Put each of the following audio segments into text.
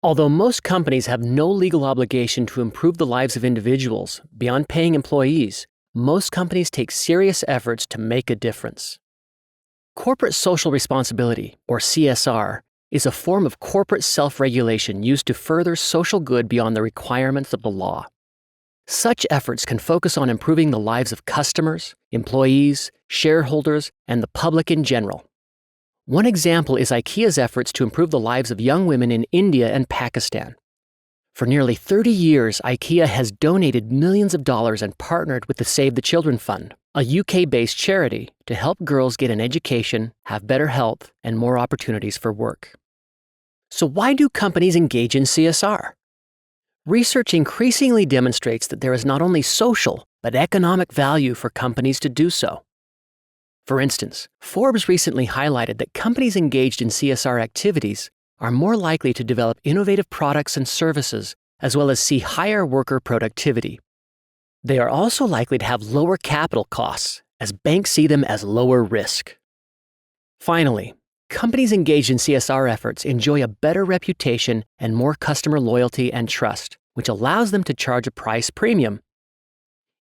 Although most companies have no legal obligation to improve the lives of individuals beyond paying employees, most companies take serious efforts to make a difference. Corporate social responsibility, or CSR, is a form of corporate self-regulation used to further social good beyond the requirements of the law. Such efforts can focus on improving the lives of customers, employees, shareholders, and the public in general. One example is IKEA's efforts to improve the lives of young women in India and Pakistan. For nearly 30 years, IKEA has donated millions of dollars and partnered with the Save the Children Fund, a UK-based charity, to help girls get an education, have better health, and more opportunities for work. So why do companies engage in CSR? Research increasingly demonstrates that there is not only social, but economic value for companies to do so. For instance, Forbes recently highlighted that companies engaged in CSR activities are more likely to develop innovative products and services, as well as see higher worker productivity. They are also likely to have lower capital costs, as banks see them as lower risk. Finally, companies engaged in CSR efforts enjoy a better reputation and more customer loyalty and trust, which allows them to charge a price premium.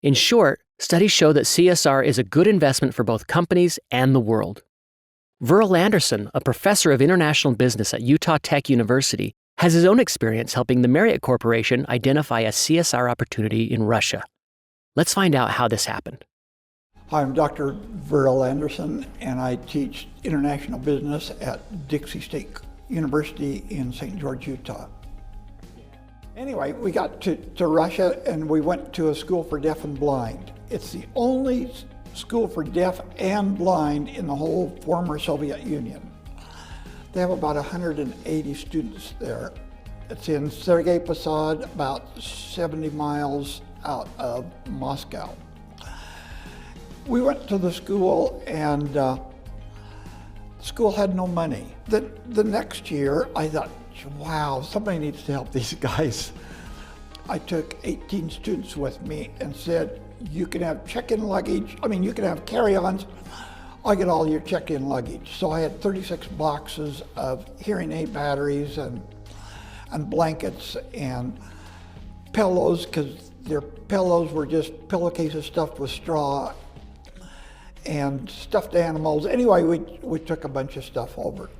In short, studies show that CSR is a good investment for both companies and the world. Verl Anderson, a professor of international business at Utah Tech University, has his own experience helping the Marriott Corporation identify a CSR opportunity in Russia. Let's find out how this happened. Hi, I'm Dr. Verl Anderson, and I teach international business at Dixie State University in St. George, Utah. Anyway, we got to Russia and we went to a school for deaf and blind. It's the only school for deaf and blind in the whole former Soviet Union. They have about 180 students there. It's in Sergei Posad, about 70 miles out of Moscow. We went to the school and the school had no money. The next year I thought, wow, somebody needs to help these guys. I took 18 students with me and said, you can have check-in luggage, you can have carry-ons, I'll get all your check-in luggage. So I had 36 boxes of hearing aid batteries and blankets and pillows, because their pillows were just pillowcases stuffed with straw, and stuffed animals. Anyway, we took a bunch of stuff over.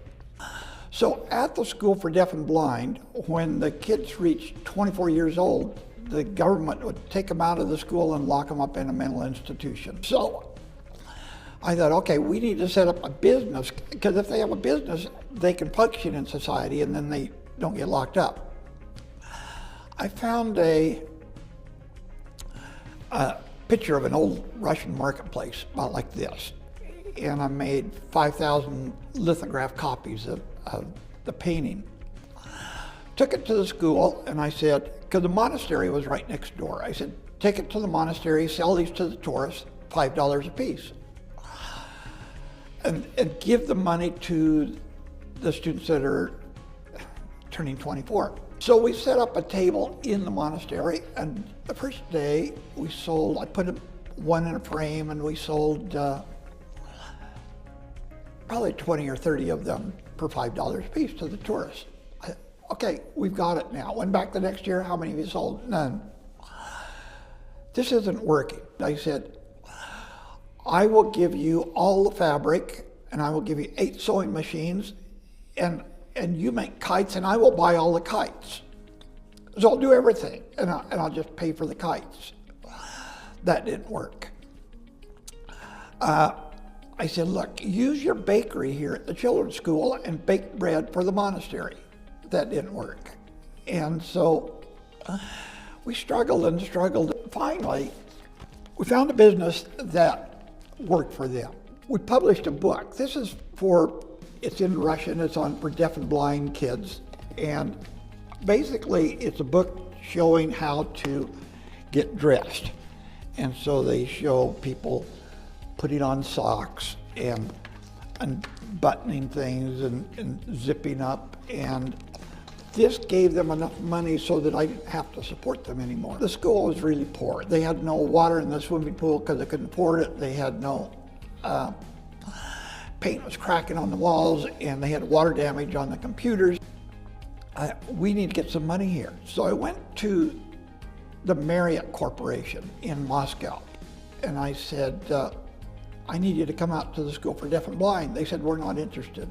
So at the School for Deaf and Blind, when the kids reached 24 years old, the government would take them out of the school and lock them up in a mental institution. So I thought, okay, we need to set up a business, because if they have a business, they can function in society and then they don't get locked up. I found a picture of an old Russian marketplace, about like this. And I made 5,000 lithograph copies of the painting. Took it to the school and I said, because the monastery was right next door, I said, take it to the monastery, sell these to the tourists, $5 a piece. And give the money to the students that are turning 24. So we set up a table in the monastery, and the first day we sold, I put one in a frame, and we sold probably 20 or 30 of them for $5 a piece to the tourists. Okay, we've got it now. Went back the next year, how many have you sold? None. This isn't working. I said, I will give you all the fabric, and I will give you 8 sewing machines, and you make kites, and I will buy all the kites. So I'll do everything, and I'll just pay for the kites. That didn't work. I said, look, use your bakery here at the children's school and bake bread for the monastery. That didn't work. And so we struggled and struggled. Finally, we found a business that worked for them. We published a book. This is it's in Russian, it's for deaf and blind kids. And basically, it's a book showing how to get dressed. And so they show people putting on socks and buttoning things and zipping up. And this gave them enough money so that I didn't have to support them anymore. The school was really poor. They had no water in the swimming pool because they couldn't afford it. They had no, paint was cracking on the walls, and they had water damage on the computers. We need to get some money here. So I went to the Marriott Corporation in Moscow, and I said, I need you to come out to the School for Deaf and Blind. They said, we're not interested.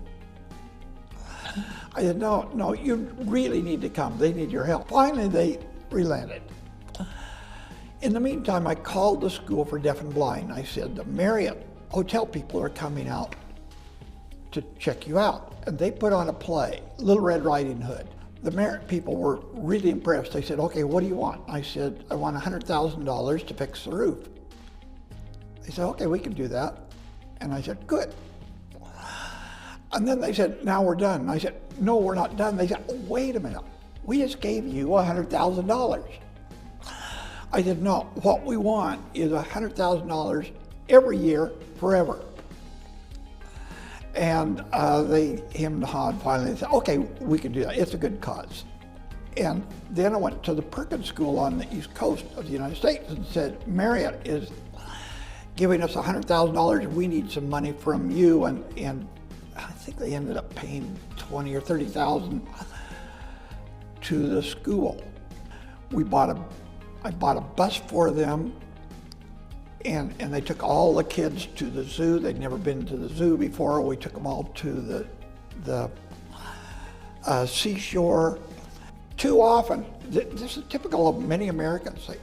I said, no, you really need to come. They need your help. Finally, they relented. In the meantime, I called the School for Deaf and Blind. I said, the Marriott hotel people are coming out to check you out. And they put on a play, Little Red Riding Hood. The Marriott people were really impressed. They said, okay, what do you want? I said, I want $100,000 to fix the roof. They said, okay, we can do that. And I said, good. And then they said, now we're done. And I said, no, we're not done. They said, oh, wait a minute. We just gave you $100,000. I said, no, what we want is $100,000 every year forever. And they hemmed and hawed finally and said, okay, we can do that. It's a good cause. And then I went to the Perkins School on the East Coast of the United States and said, Marriott is giving us $100,000. We need some money from you. And I think they ended up paying $20,000 or $30,000 to the school. I bought a bus for them, and they took all the kids to the zoo. They'd never been to the zoo before. We took them all to the seashore. Too often, this is typical of many Americans, they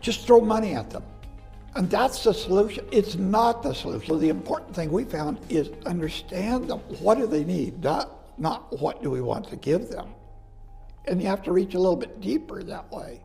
just throw money at them. And that's the solution. It's not the solution. So the important thing we found is understand them. What do they need? Not what do we want to give them. And you have to reach a little bit deeper that way.